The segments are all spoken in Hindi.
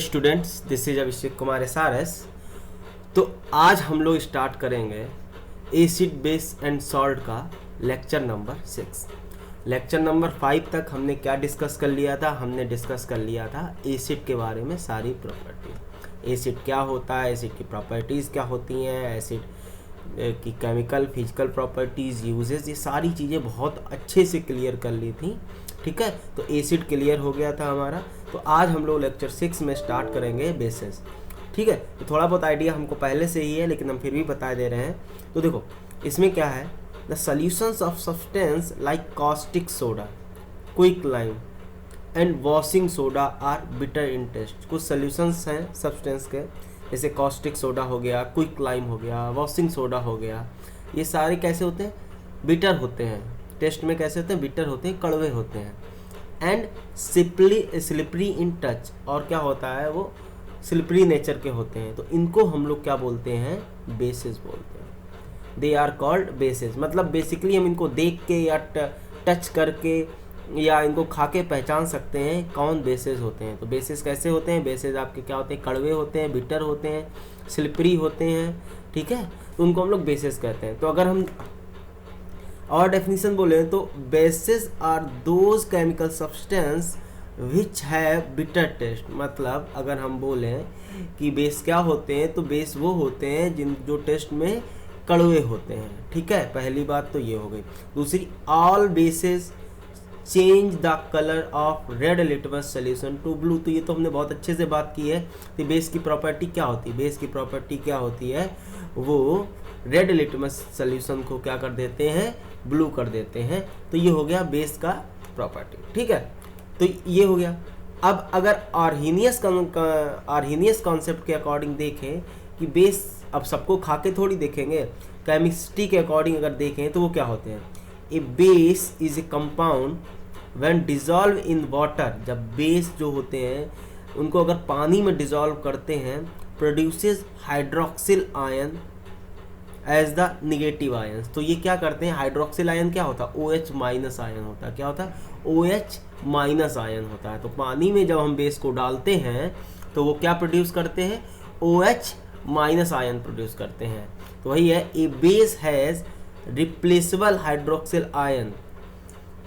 Students, this is Abhishek Kumar SRS। तो आज हम लोग स्टार्ट करेंगे एसिड बेस एंड सॉल्ट का लेक्चर नंबर 6। लेक्चर नंबर 5 तक हमने क्या डिस्कस कर लिया था? हमने डिस्कस कर लिया था एसिड के बारे में सारी प्रॉपर्टी। एसिड क्या होता है, एसिड की प्रॉपर्टीज़ क्या होती हैं, एसिड की केमिकल फिजिकल प्रॉपर्टीज़, यूजेस, ये सारी चीज़ें बहुत अच्छे से क्लियर कर ली थी। ठीक है, तो एसिड क्लियर हो गया था हमारा। तो आज हम लोग लेक्चर 6 में स्टार्ट करेंगे बेसिस। ठीक है, तो थोड़ा बहुत आइडिया हमको पहले से ही है, लेकिन हम फिर भी बता दे रहे हैं। तो देखो इसमें क्या है, the solutions of substance like caustic soda, quick lime and washing soda are bitter in taste. कुछ सॉल्यूशंस हैं सब्सटेंस के, जैसे कॉस्टिक सोडा हो गया, क्विक लाइम हो गया, वॉशिंग सोडा हो गया। ये सारे कैसे होते हैं? बिटर होते हैं। टेस्ट में कैसे होते हैं? बिटर होते हैं, कड़वे होते हैं। एंड स्लिपरी इन टच, और क्या होता है, वो स्लिपरी नेचर के होते हैं। तो इनको हम लोग क्या बोलते हैं? बेसिस बोलते हैं। They are called bases. मतलब बेसिकली हम इनको देख के या टच करके या इनको खा के पहचान सकते हैं कौन बेसिस होते हैं। तो बेसिस कैसे होते हैं? बेसिस आपके क्या होते हैं? कड़वे होते हैं, बिटर होते हैं, स्लिपरी होते हैं। ठीक है, तो उनको हम लोग बेसिस कहते हैं। तो अगर हम और डेफिनेशन बोले तो bases are those chemical substance which have bitter taste. मतलब अगर हम बोलें कि बेस क्या होते हैं, तो बेस वो होते हैं जो टेस्ट में कड़वे होते हैं। ठीक है, पहली बात तो ये हो गई। दूसरी, all bases change the colour of red litmus solution to blue. तो ये तो हमने बहुत अच्छे से बात की है कि बेस की प्रॉपर्टी क्या होती है। बेस की प्रॉपर्टी क्या होती है? वो रेड लिटमस सोल्यूशन को क्या कर देते हैं? ब्लू कर देते हैं। तो ये हो गया बेस का प्रॉपर्टी। ठीक है, तो ये हो गया। अब अगर आर्हीनियस कॉन्सेप्ट के अकॉर्डिंग देखें कि बेस, अब सबको खा के थोड़ी देखेंगे, केमिस्ट्री के अकॉर्डिंग अगर देखें तो वो क्या होते हैं? A base is a compound when dissolve in water. जब बेस जो होते हैं उनको अगर पानी में डिजॉल्व करते हैं, produces hydroxyl ion as the negative ion. तो ये क्या करते हैं? हाइड्रोक्सिल आयन क्या होता है? OH माइनस आयन होता है। क्या होता है? OH माइनस आयन होता है। तो पानी में जब हम बेस को डालते हैं तो वो क्या प्रोड्यूस करते हैं? OH माइनस आयन प्रोड्यूस करते हैं। तो वही है, a base has replaceable hydroxyl ion.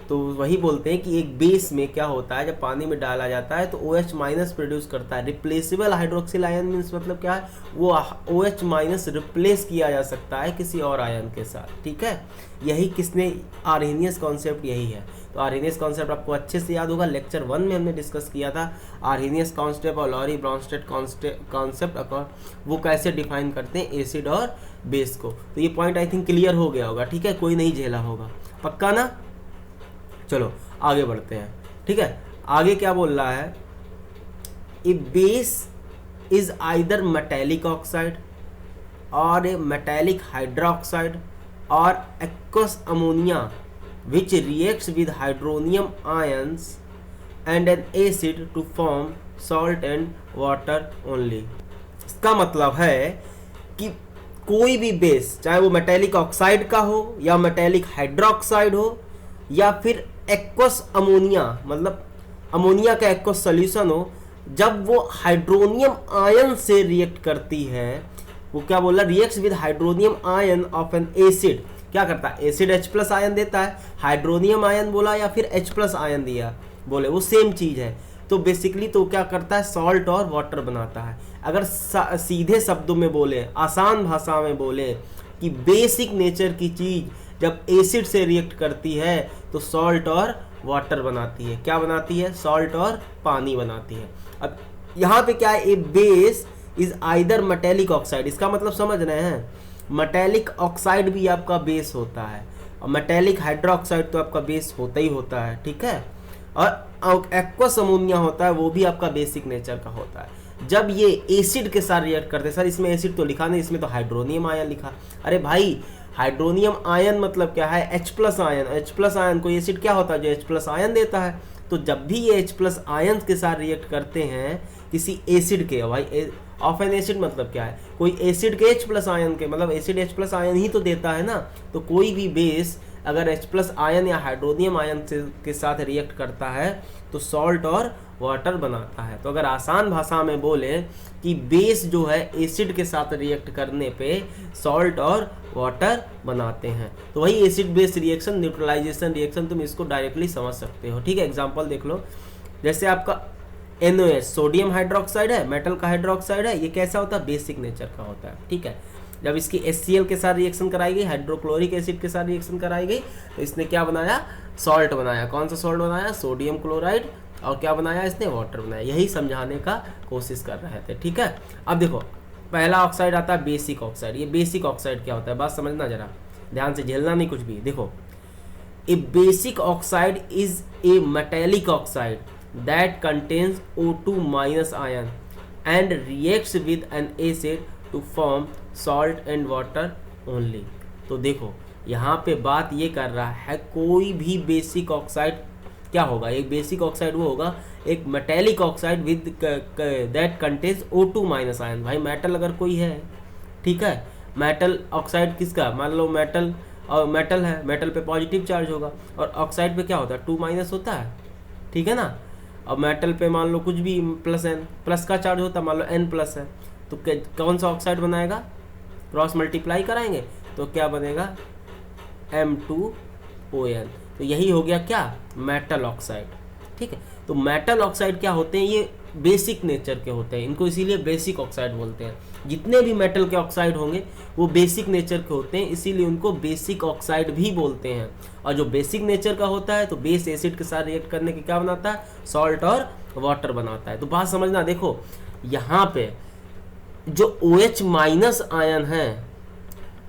तो वही बोलते हैं कि एक बेस में क्या होता है, जब पानी में डाला जाता है तो OH माइनस प्रोड्यूस करता है। रिप्लेसेबल हाइड्रोक्सिल आयन मीन्स मतलब क्या है? वो OH माइनस रिप्लेस किया जा सकता है किसी और आयन के साथ। ठीक है, यही किसने, आर्हीनियस कॉन्सेप्ट यही है। तो आर्हीनियस कॉन्सेप्ट आपको अच्छे से याद होगा, लेक्चर 1 में हमने डिस्कस किया था आर्हीनियस कॉन्सेप्ट और लॉरी ब्रॉन्स्टेड कॉन्सेप्ट, वो कैसे डिफाइन करते हैं एसिड और बेस को। तो ये पॉइंट आई थिंक क्लियर हो गया होगा। ठीक है, कोई नहीं झेला होगा, पक्का ना? चलो आगे बढ़ते हैं। ठीक है, आगे क्या बोल रहा है? A base is either metallic oxide और ए मेटेलिक हाइड्रोक्साइड और aqueous ammonia which reacts with hydronium ions and an acid to form salt and water only. इसका मतलब है कि कोई भी बेस, चाहे वो मेटेलिक ऑक्साइड का हो या मेटेलिक हाइड्रोक्साइड हो या फिर एक्वस अमोनिया, मतलब अमोनिया का एक्वस सॉल्यूशन हो, जब वो हाइड्रोनियम आयन से रिएक्ट करती है, वो क्या बोला? Reacts with hydronium ion of an acid. क्या करता है? एसिड H+ आयन देता है, हाइड्रोनियम आयन बोला या फिर H+ आयन दिया, बोले वो सेम चीज है। तो बेसिकली तो क्या करता है? सॉल्ट और वाटर बनाता है। अगर सीधे शब्दों में बोले, आसान भाषा में बोले कि बेसिक नेचर की चीज जब एसिड से रिएक्ट करती है तो सॉल्ट और वाटर बनाती है। क्या बनाती है? सॉल्ट और पानी बनाती है। अब यहाँ पे क्या है? A base is either metallic oxide. इसका मतलब समझ रहे हैं, मेटेलिक ऑक्साइड भी आपका बेस होता है और मेटेलिक हाइड्रोक्साइड तो आपका बेस होता ही होता है। ठीक है, और एक्वस अमोनिया होता है, वो भी आपका बेसिक नेचर का होता है। जब ये एसिड के साथ रिएक्ट करते हैं, सर इसमें एसिड तो लिखा नहीं, इसमें तो हाइड्रोनियम आयन लिखा। अरे भाई, हाइड्रोनियम आयन मतलब क्या है? H+ ion. H+ आयन कोई एसिड क्या होता है? जो H+ आयन देता है। तो जब भी ये H+ आयन के साथ रिएक्ट करते हैं किसी एसिड के, भाई ऑफ एन एसिड मतलब क्या है? कोई एसिड के H+ आयन के, मतलब एसिड H+ आयन ही तो देता है ना। तो कोई भी बेस अगर H+ आयन या हाइड्रोनियम आयन के साथ रिएक्ट करता है तो सॉल्ट और वाटर बनाता है। तो अगर आसान भाषा में बोले कि बेस जो है एसिड के साथ रिएक्ट करने पे सॉल्ट और वाटर बनाते हैं, तो वही acid base reaction, neutralisation reaction, तुम इसको डायरेक्टली समझ सकते हो। ठीक है, एग्जांपल देख लो। जैसे आपका NaOH सोडियम हाइड्रोक्साइड है, मेटल का हाइड्रोक्साइड है, ये कैसा होता है, बेसिक नेचर का होता है। ठीक है, जब इसकी HCl के साथ रिएक्शन कराई गई, हाइड्रोक्लोरिक एसिड के साथ रिएक्शन कराई गई, तो इसने क्या बनाया, सॉल्ट बनाया। कौन सा सॉल्ट बनाया, सोडियम क्लोराइड, और क्या बनाया इसने, वाटर बनाया। यही समझाने का कोशिश कर रहे थे। ठीक है, अब देखो पहला ऑक्साइड आता है बेसिक ऑक्साइड। ये बेसिक ऑक्साइड क्या होता है, बात समझना जरा, ध्यान से, झेलना नहीं कुछ भी। देखो, a basic oxide is a metallic oxide that contains O2 minus ion and reacts with an acid to form salt and water only। तो देखो यहाँ पे बात ये कर रहा है, कोई भी बेसिक ऑक्साइड क्या होगा, एक बेसिक ऑक्साइड वो होगा एक metallic oxide with that contains O2 minus ion. भाई मेटल अगर कोई है, ठीक है, मेटल ऑक्साइड किसका, मान लो मेटल, और मेटल है, मेटल पे पॉजिटिव चार्ज होगा, और ऑक्साइड पे क्या होता है, 2 माइनस होता है। ठीक है ना, अब मेटल पे मान लो कुछ भी प्लस n, प्लस का चार्ज होता है, मान लो n प्लस है, तो कौन सा ऑक्साइड बनाएगा, क्रॉस मल्टीप्लाई कराएंगे तो क्या बनेगा, M2ON। तो यही हो गया क्या, मेटल ऑक्साइड। ठीक है, तो मेटल ऑक्साइड क्या होते हैं, ये बेसिक नेचर के होते हैं, इनको इसीलिए बेसिक ऑक्साइड बोलते हैं। जितने भी मेटल के ऑक्साइड होंगे वो बेसिक नेचर के होते हैं, इसीलिए उनको बेसिक ऑक्साइड भी बोलते हैं। और जो बेसिक नेचर का होता है तो बेस एसिड के साथ रिएक्ट करने के क्या बनाता है, सॉल्ट और वाटर बनाता है। तो बात समझना, देखो यहाँ पे जो OH माइनस आयन है,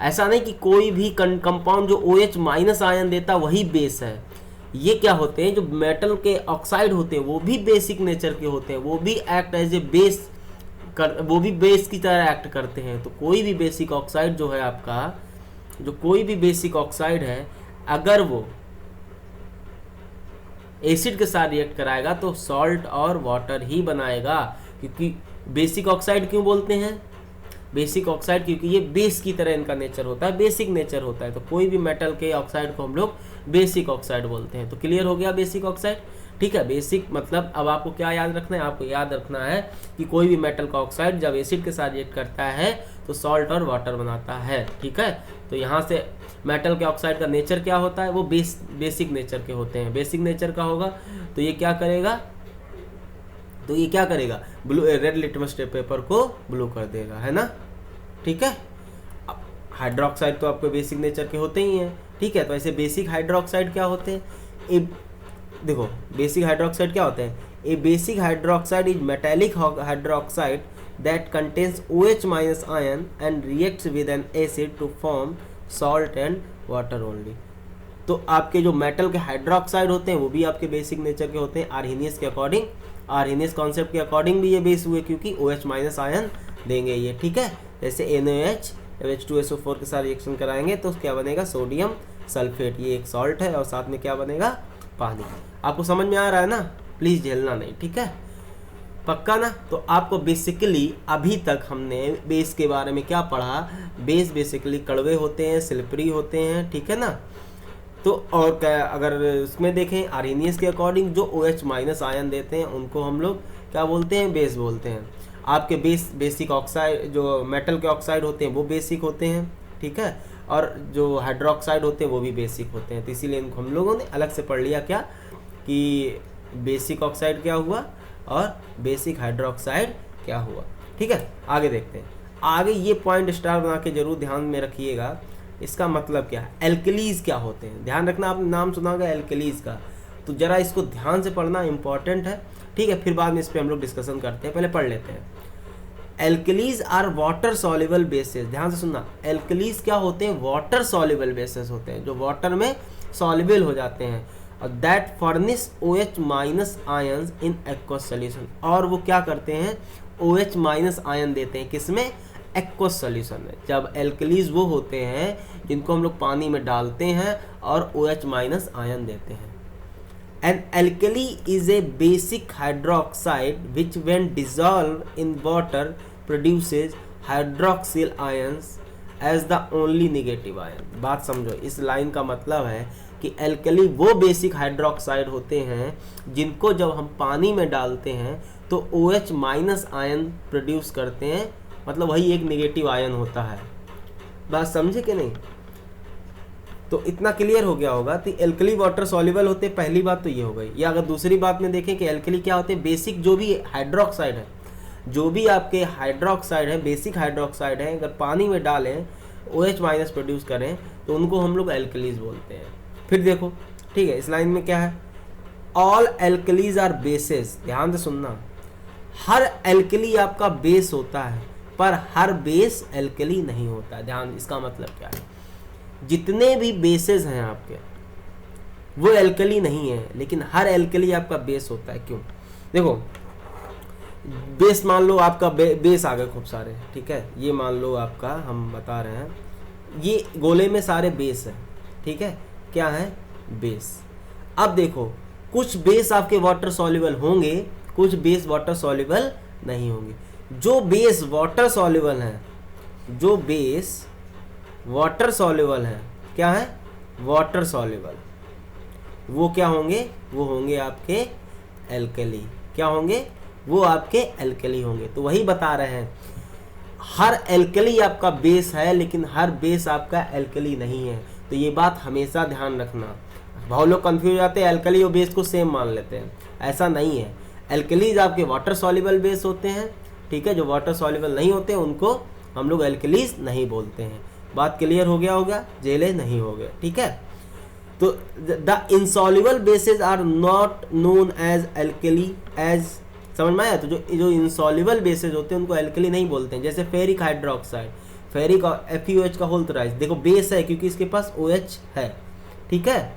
ऐसा नहीं कि कोई भी कंपाउंड जो OH माइनस आयन देता वही बेस है। ये क्या होते हैं, जो मेटल के ऑक्साइड होते हैं वो भी बेसिक नेचर के होते हैं, वो भी एक्ट एज ए बेस वो भी बेस की तरह एक्ट करते हैं। तो कोई भी बेसिक ऑक्साइड जो है आपका, जो कोई भी बेसिक ऑक्साइड है, अगर वो एसिड के साथ रिएक्ट कराएगा तो सॉल्ट और वाटर ही बनाएगा। क्योंकि बेसिक ऑक्साइड क्यों बोलते हैं, बेसिक ऑक्साइड क्योंकि ये बेस की तरह इनका नेचर होता है, बेसिक नेचर होता है। तो कोई भी मेटल के ऑक्साइड को हम लोग बेसिक ऑक्साइड बोलते हैं। तो क्लियर हो गया बेसिक ऑक्साइड। ठीक है, बेसिक मतलब अब आपको क्या याद रखना है, आपको याद रखना है कि कोई भी मेटल का ऑक्साइड जब एसिड के साथ रिएक्ट करता है तो सॉल्ट और वाटर बनाता है। ठीक है, तो यहाँ से मेटल के ऑक्साइड का नेचर क्या होता है, वो बेसिक नेचर के होते हैं। बेसिक नेचर का होगा तो ये क्या करेगा, तो ये क्या करेगा, ब्लू रेड लिटमस पेपर को ब्लू कर देगा, है ना। ठीक है, हाइड्रोक्साइड तो आपको बेसिक नेचर के होते ही हैं। ठीक है, तो ऐसे बेसिक हाइड्रोक्साइड क्या होते हैं, देखो बेसिक हाइड्रोक्साइड क्या होते हैं, a basic hydroxide is metallic hydroxide that contains OH minus ion and reacts with an acid to form salt and water only. तो आपके जो मेटल के हाइड्रोक्साइड होते हैं वो भी आपके बेसिक नेचर के होते हैं। आर्हेनियस के अकॉर्डिंग, आर्हेनियस कॉन्सेप्ट के अकॉर्डिंग भी ये बेस हुए क्योंकि OH माइनस आयन देंगे ये। ठीक है, जैसे NaOH H2SO4 के साथ रिएक्शन कराएंगे तो क्या बनेगा, सोडियम सल्फेट, ये एक सॉल्ट है, और साथ में क्या बनेगा, पानी। आपको समझ में आ रहा है ना, प्लीज झेलना नहीं। ठीक है, पक्का ना। तो आपको बेसिकली अभी तक हमने बेस के बारे में क्या पढ़ा, बेस बेसिकली कड़वे होते हैं, स्लिपरी होते हैं। ठीक है ना, तो और क्या, अगर उसमें देखें आर्हेनियस के अकॉर्डिंग जो OH माइनस आयन देते हैं उनको हम लोग क्या बोलते हैं, बेस बोलते हैं। आपके बेसिक ऑक्साइड जो मेटल के ऑक्साइड होते हैं वो बेसिक होते हैं। ठीक है, और जो हाइड्रोक्साइड होते हैं वो भी बेसिक होते हैं। तो इसीलिए इनको हम लोगों ने अलग से पढ़ लिया क्या, कि बेसिक ऑक्साइड क्या हुआ और बेसिक हाइड्रोक्साइड क्या हुआ। ठीक है, आगे देखते हैं। आगे ये पॉइंट स्टार बना के जरूर ध्यान में रखिएगा, इसका मतलब क्या है, एल्कलीज क्या होते हैं। ध्यान रखना, आपने नाम सुना होगा एल्कलीज का, तो जरा इसको ध्यान से पढ़ना इंपॉर्टेंट है। ठीक है, फिर बाद में इस पर हम लोग डिस्कशन करते हैं, पहले पढ़ लेते हैं। Alkalis are water soluble bases. ध्यान से सुनना, एल्कलीज क्या होते हैं, वाटर सॉल्युबल बेसेस होते हैं, जो वाटर में सॉल्युबल हो जाते हैं। और that furnish OH minus ions in aqueous solution. और वो क्या करते हैं, OH माइनस आयन देते हैं किसमें, एक्वस सॉल्यूशन में। जब एल्कलीज वो होते हैं जिनको हम लोग पानी में डालते हैं और OH माइनस आयन देते हैं। An alkali is a basic hydroxide which when dissolved in water produces hydroxyl ions as the only negative ion. बात समझो, इस लाइन का मतलब है कि एल्कली वो बेसिक हाइड्रोक्साइड होते हैं जिनको जब हम पानी में डालते हैं तो OH माइनस आयन प्रोड्यूस करते हैं, मतलब वही एक नेगेटिव आयन होता है। बात समझे कि नहीं? तो इतना क्लियर हो गया होगा। तो एल्कली वाटर सॉल्युबल होते, पहली बात तो ये हो गई। या अगर दूसरी बात में देखें कि एल्कली क्या होते हैं, बेसिक जो भी हाइड्रोक्साइड है, जो भी आपके हाइड्रोक्साइड है, बेसिक हाइड्रोक्साइड है, अगर पानी में डालें OH माइनस प्रोड्यूस करें तो उनको हम लोग एल्कलीज बोलते हैं। फिर देखो, ठीक है, इस लाइन में क्या है, ऑल एल्कलीज आर बेसेस। ध्यान से सुनना, हर एल्कली आपका बेस होता है पर हर बेस एल्कली नहीं होता है। ध्यान, इसका मतलब क्या है, जितने भी बेसेस हैं आपके वो एल्कली नहीं है, लेकिन हर एल्कली आपका बेस होता है। क्यों? देखो, बेस मान लो आपका बेस आ गए खूब सारे, ठीक है, ये मान लो आपका, हम बता रहे हैं, ये गोले में सारे बेस हैं, ठीक है, क्या है, बेस। अब देखो, कुछ बेस आपके वाटर सॉल्युबल होंगे, कुछ बेस वाटर सॉल्युबल नहीं होंगे। जो बेस वाटर सॉल्युबल हैं, जो बेस वाटर सॉल्युबल हैं, क्या है, वाटर सॉल्युबल, वो क्या होंगे, वो होंगे आपके एल्कली। क्या होंगे? वो आपके एल्कली होंगे। तो वही बता रहे हैं, हर एल्कली आपका बेस है लेकिन हर बेस आपका एल्कली नहीं है। तो ये बात हमेशा ध्यान रखना। बहुत लोग कंफ्यूज हो जाते हैं, एल्कली और बेस को सेम मान लेते हैं, ऐसा नहीं है। एल्कलीज आपके वाटर सॉल्युबल बेस होते हैं, ठीक है, जो वाटर सॉल्युबल नहीं होते उनको हम लोग एल्कलीज नहीं बोलते हैं। बात क्लियर हो गया होगा, जेले नहीं हो गए, ठीक है। तो the insoluble bases are not known as alkali as, समझ में आया? तो जो इनसॉल्युबल बेसेस होते हैं उनको एल्कली नहीं बोलते हैं। जैसे फेरिक हाइड्रोक्साइड, फेरिक FeOH का होल थ्राइस, देखो बेस है क्योंकि इसके पास OH है, ठीक है,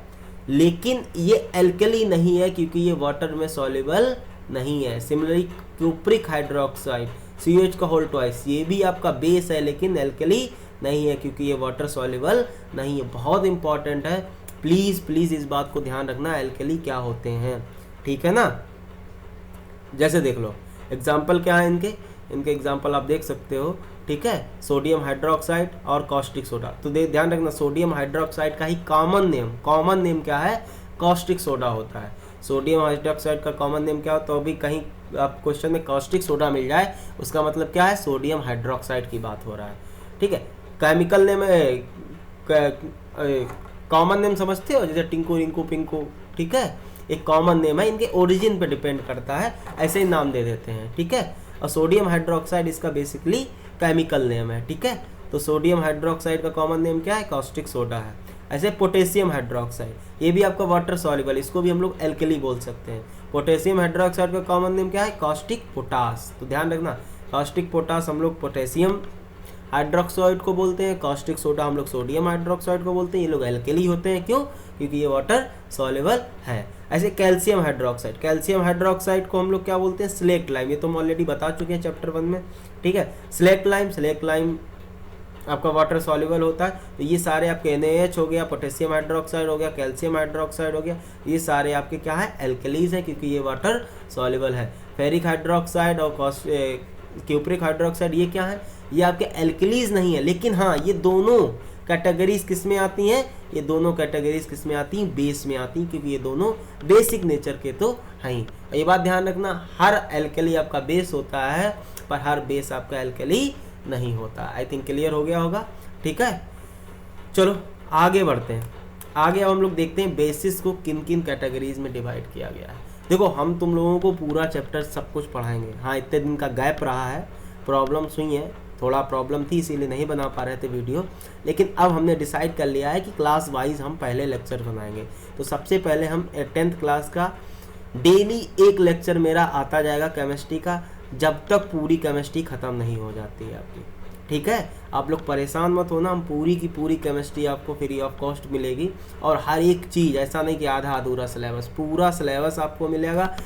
लेकिन ये एल्कली नहीं है क्योंकि ये वाटर में सॉल्युबल नहीं है। सिमिलरली क्यूप्रिक हाइड्रोक्साइड COH का होल ट्वाइस, ये भी आपका बेस है लेकिन एल्कली नहीं है क्योंकि ये वाटर सॉल्युबल नहीं है। बहुत इंपॉर्टेंट है, प्लीज प्लीज इस बात को ध्यान रखना, एल्कली क्या होते हैं, ठीक है ना। जैसे देख लो एग्जाम्पल क्या है इनके एग्जाम्पल आप देख सकते हो, ठीक है, सोडियम हाइड्रोक्साइड और कॉस्टिक सोडा। तो ध्यान रखना, सोडियम हाइड्रोक्साइड का ही कॉमन नेम क्या है, कॉस्टिक सोडा होता है। सोडियम हाइड्रोक्साइड का कॉमन नेम क्या हो, तो अभी कहीं आप क्वेश्चन में कॉस्टिक सोडा मिल जाए उसका मतलब क्या है, सोडियम हाइड्रोक्साइड की बात हो रहा है, ठीक है। केमिकल नेम, कॉमन नेम समझते हो, जैसे टिंकू रिंकू पिंकू, ठीक है, एक कॉमन नेम है, इनके ओरिजिन पे डिपेंड करता है, ऐसे ही नाम दे देते हैं, ठीक है। और सोडियम हाइड्रोक्साइड इसका बेसिकली केमिकल नेम है, ठीक है। तो सोडियम हाइड्रोक्साइड का कॉमन नेम क्या है, कॉस्टिक सोडा है। ऐसे पोटेशियम हाइड्रोक्साइड, ये भी आपका वाटर सॉल्युबल, इसको भी हम लोग एल्कली बोल सकते हैं। पोटेशियम हाइड्रोक्साइड का कॉमन नेम क्या है, कॉस्टिक पोटास। तो ध्यान रखना, कॉस्टिक पोटास हम लोग पोटेशियम हाइड्रोक्साइड को बोलते हैं, कॉस्टिक सोडा हम लोग सोडियम हाइड्रोक्साइड को बोलते हैं। ये लोग एल्कली होते हैं, क्यों, क्योंकि ये वाटर सॉल्युबल है। ऐसे कैल्शियम हाइड्रोक्साइड को हम लोग क्या बोलते हैं, स्लेक्ट लाइम। ये तो हम ऑलरेडी बता चुके हैं चैप्टर 1 में, ठीक है। स्लेक्ट लाइम आपका वाटर सॉल्युबल होता है। तो ये सारे आपके NaH हो गया, पोटेशियम हाइड्रोक्साइड हो गया, कैल्शियम हाइड्रोक्साइड हो गया, ये सारे आपके क्या है, एल्कलीज है क्योंकि ये वाटर सॉल्युबल है। फेरिक हाइड्रोक्साइड और क्यूप्रिक हाइड्रोक्साइड ये क्या है, ये आपके एल्कलीज नहीं है, लेकिन हाँ ये दोनों कैटेगरीज किस में आती हैं, ये दोनों कैटेगरीज किस में आती हैं, बेस में आती हैं, क्योंकि ये दोनों बेसिक नेचर के तो हैं ही। ये बात ध्यान रखना, हर एल्कली आपका बेस होता है पर हर बेस आपका एल्कली नहीं होता। आई थिंक क्लियर हो गया होगा, ठीक है। चलो आगे बढ़ते हैं। आगे अब हम लोग देखते हैं बेसिस को किन किन कैटेगरीज में डिवाइड किया गया है। देखो हम तुम लोगों को पूरा चैप्टर सब कुछ पढ़ाएंगे। हाँ इतने दिन का गैप रहा है, प्रॉब्लम्स हुई हैं, थोड़ा प्रॉब्लम थी इसीलिए नहीं बना पा रहे थे वीडियो, लेकिन अब हमने डिसाइड कर लिया है कि क्लास वाइज हम पहले लेक्चर बनाएंगे। तो सबसे पहले हम 10th क्लास का डेली एक लेक्चर मेरा आता जाएगा केमिस्ट्री का, जब तक पूरी केमिस्ट्री ख़त्म नहीं हो जाती है आपकी, ठीक है। आप लोग परेशान मत होना, हम पूरी की पूरी केमिस्ट्री आपको फ्री ऑफ कॉस्ट मिलेगी। और हर एक चीज़, ऐसा नहीं कि आधा अधूरा सिलेबस, पूरा सिलेबस आपको मिलेगा।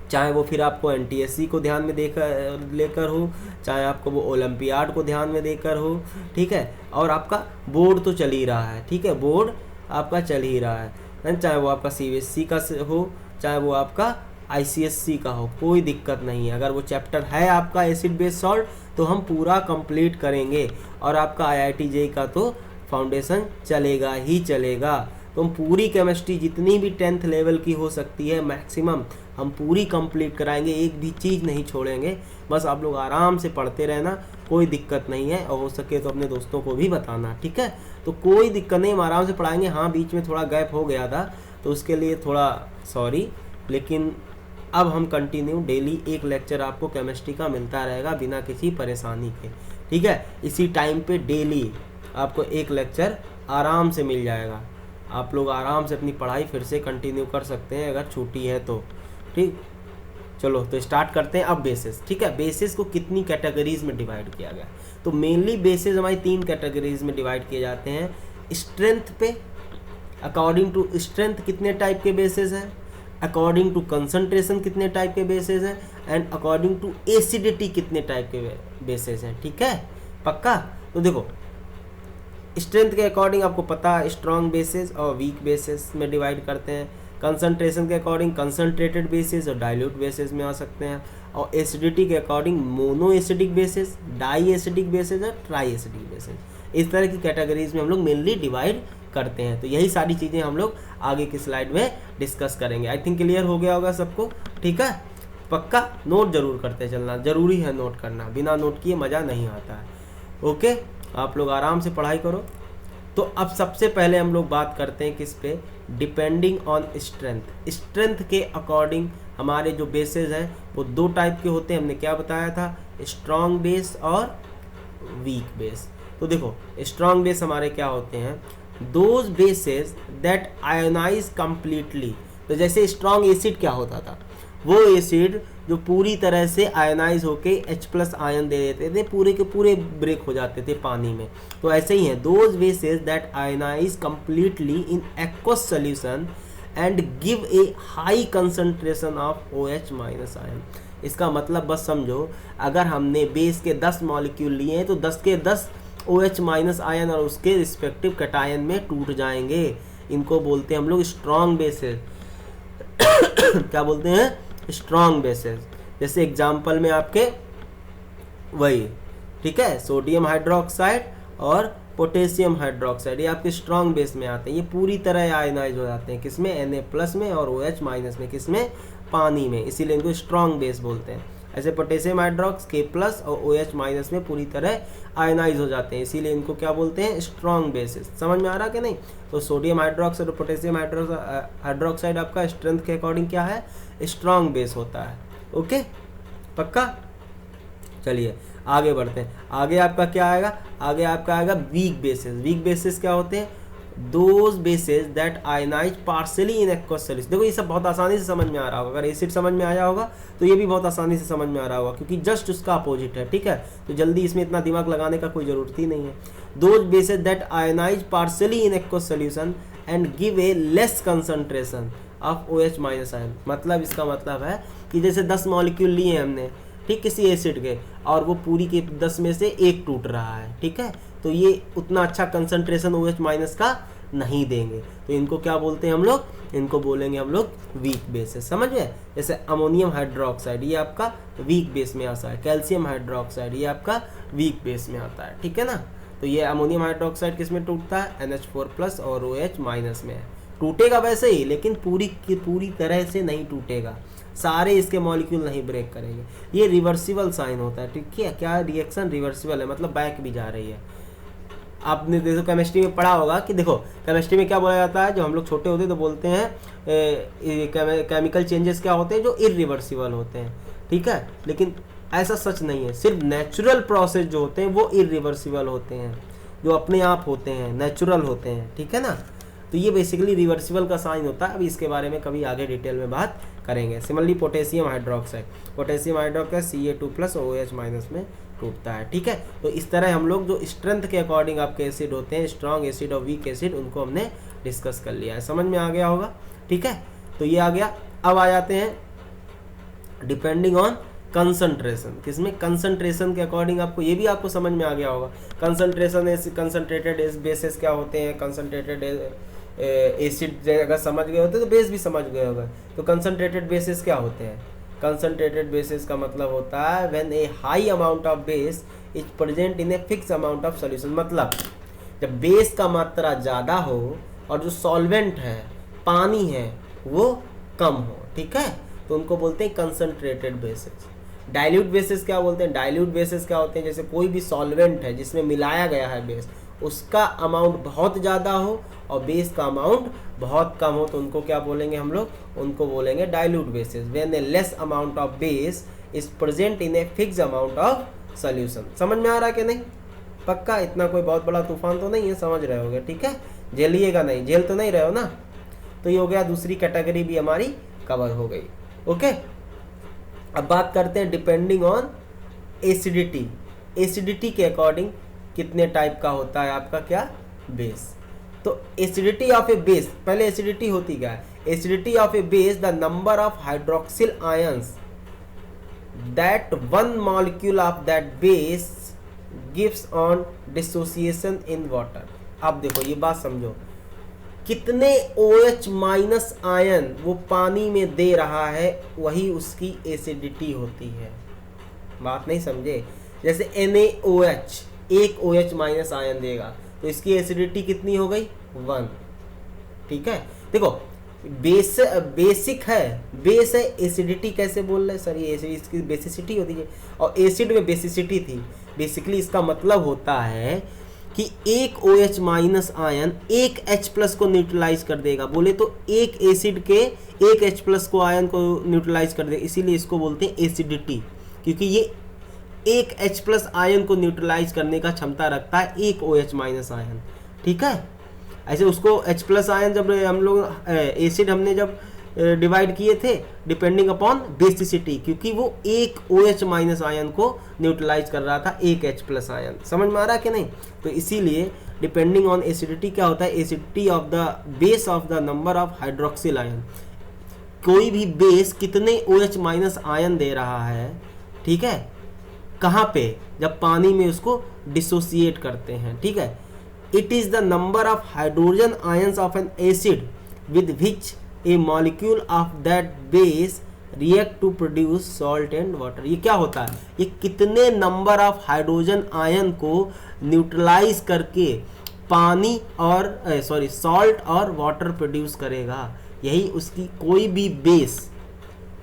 चाहे वो फिर आपको NTSC को ध्यान में लेकर हो, चाहे आपको वो ओलंपियाड को ध्यान में देकर हो, ठीक है। और आपका बोर्ड तो चल ही रहा है, ठीक है, बोर्ड आपका चल ही रहा है, चाहे वो आपका CBSE का हो, चाहे वो आपका ICSE का हो, कोई दिक्कत नहीं है। अगर वो चैप्टर है आपका एसिड बेस सॉल्ट, तो हम पूरा कंप्लीट करेंगे और आपका IIT JEE का तो फाउंडेशन चलेगा ही चलेगा। तो हम पूरी केमिस्ट्री जितनी भी 10th लेवल की हो सकती है मैक्सिमम हम पूरी कंप्लीट कराएंगे, एक भी चीज़ नहीं छोड़ेंगे। बस आप लोग आराम से पढ़ते रहना, कोई दिक्कत नहीं है, और हो सके तो अपने दोस्तों को भी बताना, ठीक है। तो कोई दिक्कत नहीं, हम आराम से पढ़ाएंगे। हाँ, बीच में थोड़ा गैप हो गया था तो उसके लिए थोड़ा सॉरी, लेकिन अब हम कंटिन्यू डेली एक लेक्चर आपको केमिस्ट्री का मिलता रहेगा बिना किसी परेशानी के, ठीक है। इसी टाइम पे डेली आपको एक लेक्चर आराम से मिल जाएगा। आप लोग आराम से अपनी पढ़ाई फिर से कंटिन्यू कर सकते हैं अगर छुट्टी है तो, ठीक। चलो तो स्टार्ट करते हैं अब बेसिस, ठीक है। बेसिस को कितनी कैटेगरीज में डिवाइड किया गया, तो मेनली बेसिस हमारी 3 कैटेगरीज में डिवाइड किए जाते हैं। स्ट्रेंथ पे, अकॉर्डिंग टू स्ट्रेंथ कितने टाइप के बेसिस हैं, अकॉर्डिंग टू कंसंट्रेशन कितने टाइप के बेसिस हैं, एंड अकॉर्डिंग टू एसिडिटी कितने टाइप के बेसिस हैं, ठीक है, पक्का। तो देखो स्ट्रेंथ के अकॉर्डिंग आपको पता है स्ट्रॉन्ग बेसिस और वीक बेसिस में डिवाइड करते हैं। कंसंट्रेशन के अकॉर्डिंग कंसंट्रेटेड बेसिस और डाइल्यूट बेसिस में आ सकते हैं, और एसिडिटी के according mono acidic bases, di acidic bases और ट्राई एसिडिक बेसिस। इस तरह की कैटेगरीज में हम लोग मेनली डिवाइड करते हैं। तो यही सारी चीज़ें हम लोग आगे की स्लाइड में डिस्कस करेंगे। आई थिंक क्लियर हो गया होगा सबको, ठीक है। पक्का नोट जरूर करते चलना, जरूरी है नोट करना, बिना नोट किए मज़ा नहीं आता है, ओके। आप लोग आराम से पढ़ाई करो। तो अब सबसे पहले हम लोग बात करते हैं किस पे, डिपेंडिंग ऑन स्ट्रेंथ। स्ट्रेंथ के अकॉर्डिंग हमारे जो बेसेस हैं वो 2 टाइप के होते हैं, हमने क्या बताया था, स्ट्रॉन्ग बेस और वीक बेस। तो देखो स्ट्रॉन्ग बेस हमारे क्या होते हैं, those bases that ionize completely. तो जैसे स्ट्रॉन्ग एसिड क्या होता था, वो एसिड जो पूरी तरह से आयनाइज होके H+ आयन दे देते थे, पूरे के पूरे ब्रेक हो जाते थे पानी में। तो ऐसे ही है, those bases that ionize completely in aqueous solution and give a high concentration of OH- ion. इसका मतलब बस समझो, अगर हमने बेस के 10 मॉलिक्यूल लिए हैं तो 10 के 10 OH- आयन और उसके रिस्पेक्टिव कैटायन में टूट जाएंगे। इनको बोलते हैं हम लोग स्ट्रॉन्ग बेसेस। क्या बोलते हैं, स्ट्रॉन्ग बेसेस। जैसे एग्जाम्पल में आपके वही, ठीक है, सोडियम हाइड्रोक्साइड और पोटेशियम हाइड्रोक्साइड, ये आपके स्ट्रॉन्ग बेस में आते हैं। ये पूरी तरह आयनाइज हो जाते हैं, किसमें, Na+ में, और OH- में, किसमें, पानी में, इसीलिए इनको स्ट्रॉन्ग बेस बोलते हैं। ऐसे पोटेशियम हाइड्रोक्स K+ और OH- में पूरी तरह आयनाइज हो जाते हैं, इसीलिए इनको क्या बोलते हैं, स्ट्रॉन्ग बेसिस। समझ में आ रहा कि नहीं। तो सोडियम हाइड्रोक्साइड और पोटेशियम हाइड्रोक्साइड आपका स्ट्रेंथ के अकॉर्डिंग क्या है, स्ट्रॉन्ग बेस होता है, ओके, पक्का। चलिए आगे बढ़ते हैं। आगे आपका क्या आएगा, आगे आपका आएगा वीक बेसिस। वीक बेसिस क्या होते हैं, those bases that ionize partially in aqueous solution. देखो ये सब बहुत आसानी से समझ में आ रहा होगा, अगर एसिड समझ में आया होगा तो ये भी बहुत आसानी से समझ में आ रहा होगा, क्योंकि जस्ट उसका अपोजिट है, ठीक है। तो जल्दी इसमें इतना दिमाग लगाने का कोई जरूरत ही नहीं है। Those bases that ionize partially in aqueous solution and give a less concentration of OH- ion. मतलब इसका मतलब है कि जैसे 10 मॉलिक्यूल लिए हमने, ठीक, किसी एसिड के, और वो पूरी के 10 में से एक टूट रहा है, ठीक है, तो ये उतना अच्छा कंसंट्रेशन OH- का नहीं देंगे। तो इनको क्या बोलते हैं हम लोग, इनको बोलेंगे हम लोग वीक बेसिस, समझ गए। जैसे अमोनियम हाइड्रोक्साइड, ये आपका वीक बेस में आता है। कैल्शियम हाइड्रोक्साइड, ये आपका वीक बेस में आता है, ठीक है ना। तो ये अमोनियम हाइड्रोक्साइड किस में टूटता है, NH4+ और OH- में टूटेगा वैसे ही, लेकिन पूरी की पूरी तरह से नहीं टूटेगा, सारे इसके मॉलिक्यूल नहीं ब्रेक करेंगे। ये रिवर्सिबल साइन होता है, ठीक है। क्या रिएक्शन रिवर्सिबल है, मतलब बैक भी जा रही है। आपने देखो केमिस्ट्री में पढ़ा होगा कि देखो केमिस्ट्री में क्या बोला जाता है, जो हम लोग छोटे होते हैं तो बोलते हैं केमिकल चेंजेस क्या होते हैं, जो इरिवर्सिबल होते हैं, ठीक है। लेकिन ऐसा सच नहीं है, सिर्फ नेचुरल प्रोसेस जो होते हैं वो इरिवर्सिबल होते हैं, जो अपने आप होते हैं, नेचुरल होते हैं, ठीक है ना। तो ये बेसिकली रिवर्सिबल का साइन होता है। अभी इसके बारे में कभी आगे डिटेल में बात करेंगे। सिमिलरली पोटेशियम हाइड्रोक्साइड, Ca2+ और OH- में टूटता है, ठीक है। तो इस तरह हम लोग जो स्ट्रेंथ के अकॉर्डिंग आपके एसिड होते हैं, स्ट्रॉन्ग एसिड और वीक एसिड, उनको हमने डिस्कस कर लिया है, समझ में आ गया होगा, ठीक है। तो ये आ गया। अब आ जाते हैं डिपेंडिंग ऑन कंसंट्रेशन, किसमें, कंसंट्रेशन के अकॉर्डिंग आपको ये भी आपको समझ में आ गया होगा। कंसंट्रेशन कंसंट्रेटेड बेसिस क्या होते हैं, कंसंट्रेटेड एसिड अगर समझ गए होते तो बेस भी समझ गए होगा। तो कंसंट्रेटेड बेसिस क्या होते हैं, कंसंट्रेटेड बेसिस का मतलब होता है when A high amount of base is present in a fix amount of solution. मतलब जब बेस का मात्रा ज़्यादा हो और जो सॉल्वेंट है, पानी है, वो कम हो, ठीक है, तो उनको बोलते हैं कंसंट्रेटेड बेसिस। डाइल्यूट बेसिस क्या बोलते हैं? डाइल्यूट बेसिस क्या होते हैं? जैसे कोई भी सॉल्वेंट है जिसमें मिलाया गया है बेस, उसका अमाउंट बहुत ज़्यादा हो और बेस का अमाउंट बहुत कम हो, तो उनको क्या बोलेंगे हम लोग? उनको बोलेंगे dilute basis. When A less amount of base is present in a fix amount of solution. समझ में आ रहा है कि नहीं? पक्का? इतना कोई बहुत बड़ा तूफान तो नहीं है, समझ रहे होगे, ठीक है? झेलिएगा नहीं, झेल तो नहीं रहे हो ना? तो ये हो गया, दूसरी कैटेगरी भी हमारी कवर हो गई। ओके, अब बात करते हैं डिपेंडिंग ऑन एसिडिटी। एसिडिटी के अकॉर्डिंग कितने टाइप का होता है आपका क्या? बेस। तो एसिडिटी ऑफ ए बेस, पहले एसिडिटी होती क्या है? Acidity of A base the number of hydroxyl ions that one molecule of that base gives on dissociation in water. अब देखो ये बात समझो, कितने OH माइनस आयन वो पानी में दे रहा है, वही उसकी एसिडिटी होती है। बात नहीं समझे? जैसे NaOH, एक OH माइनस आयन देगा तो इसकी एसिडिटी कितनी हो गई? 1, ठीक है? देखो बेसिक है, बेस है, एसिडिटी कैसे बोल रहे सर? ये इसकी बेसिसिटी होती है, और एसिड में बेसिसिटी थी। बेसिकली इसका मतलब होता है कि एक OH माइनस आयन एक H+ को न्यूट्रलाइज कर देगा। बोले तो एक एसिड के एक H+ को आयन को न्यूट्रलाइज कर देगा, इसीलिए इसको बोलते हैं एसिडिटी, क्योंकि ये एक H+ आयन को न्यूट्रलाइज करने का क्षमता रखता है एक OH माइनस आयन, ठीक है? ऐसे उसको H+ आयन जब हम लोग एसिड हमने जब डिवाइड किए थे डिपेंडिंग अपॉन बेसिसिटी, क्योंकि वो एक OH माइनस आयन को न्यूट्रलाइज कर रहा था एक H+ आयन। समझ में आ रहा कि नहीं? तो इसीलिए डिपेंडिंग ऑन एसिडिटी क्या होता है? Acidity of the base of the number of hydroxyl ion. कोई भी बेस कितने OH माइनस आयन दे रहा है, ठीक है, कहाँ पे? जब पानी में उसको डिसोसिएट करते हैं, ठीक है? It is the number of hydrogen ions of an acid with which a molecule of that base react to produce salt and water. ये क्या होता है? ये कितने नंबर ऑफ हाइड्रोजन आयन को न्यूट्रलाइज करके पानी और सॉल्ट और वाटर प्रोड्यूस करेगा, यही उसकी कोई भी बेस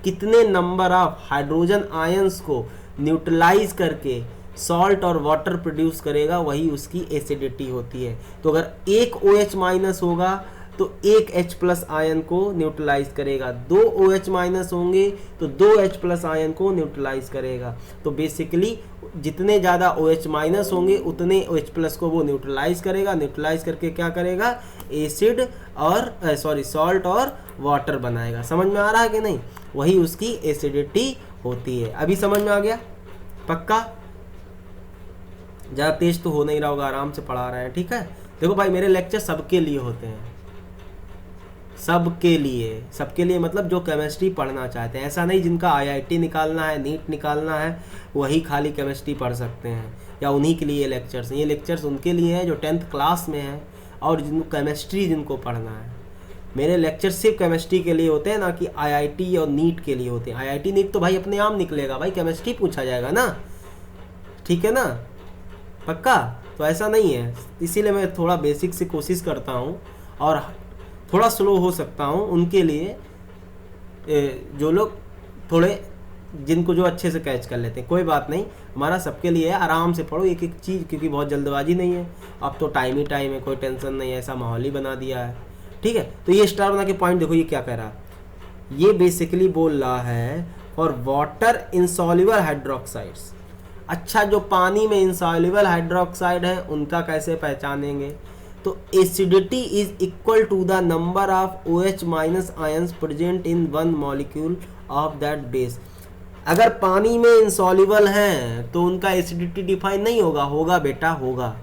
कितने नंबर ऑफ हाइड्रोजन आयंस को न्यूट्रलाइज करके सॉल्ट और वाटर प्रोड्यूस करेगा, वही उसकी एसिडिटी होती है। तो अगर एक OH माइनस होगा तो एक H+ आयन को न्यूट्रलाइज करेगा, 2 OH माइनस होंगे तो 2 H+ आयन को न्यूट्रलाइज करेगा। तो बेसिकली जितने ज़्यादा OH माइनस होंगे उतने H+ को वो न्यूट्रलाइज करेगा। न्यूट्रलाइज करके क्या करेगा? एसिड और सॉल्ट और वाटर बनाएगा। समझ में आ रहा है कि नहीं? वही उसकी एसिडिटी होती है। अभी समझ में आ गया? पक्का? ज़्यादा तेज तो हो नहीं रहा होगा, आराम से पढ़ा रहे हैं, ठीक है? देखो भाई, मेरे लेक्चर सबके लिए होते हैं, सबके लिए मतलब जो केमिस्ट्री पढ़ना चाहते हैं। ऐसा नहीं जिनका IIT निकालना है, नीट निकालना है, वही खाली केमिस्ट्री पढ़ सकते हैं, या उन्हीं के लिए लेक्चर्स। ये लेक्चर्स उनके लिए हैं जो 10th क्लास में हैं और जिनको केमिस्ट्री जिनको पढ़ना है। मेरे लेक्चर सिर्फ केमिस्ट्री के लिए होते हैं, ना कि IIT और नीट के लिए होते हैं। IIT नीट तो भाई अपने आप निकलेगा, भाई केमिस्ट्री पूछा जाएगा ना, ठीक है ना? पक्का? तो ऐसा नहीं है, इसीलिए मैं थोड़ा बेसिक से कोशिश करता हूँ और थोड़ा स्लो हो सकता हूँ उनके लिए, जो लोग थोड़े जिनको जो अच्छे से कैच कर लेते हैं। कोई बात नहीं, हमारा सबके लिए है, आराम से पढ़ो एक एक चीज़, क्योंकि बहुत जल्दबाजी नहीं है। अब तो टाइम ही टाइम है, कोई टेंशन नहीं है, ऐसा माहौल ही बना दिया है, ठीक है? तो ये स्टार बना के पॉइंट देखो, ये क्या कह रहा है? ये बेसिकली बोल रहा है फॉर वाटर इनसॉल्युबल हाइड्रोक्साइड्स। अच्छा, जो पानी में इनसॉल्युबल हाइड्रोक्साइड है उनका कैसे पहचानेंगे? तो acidity is equal to the number of OH minus ions present in one molecule of that base. अगर पानी में इनसॉल्युबल हैं तो उनका एसिडिटी डिफाइन नहीं होगा, होगा बेटा, होगा,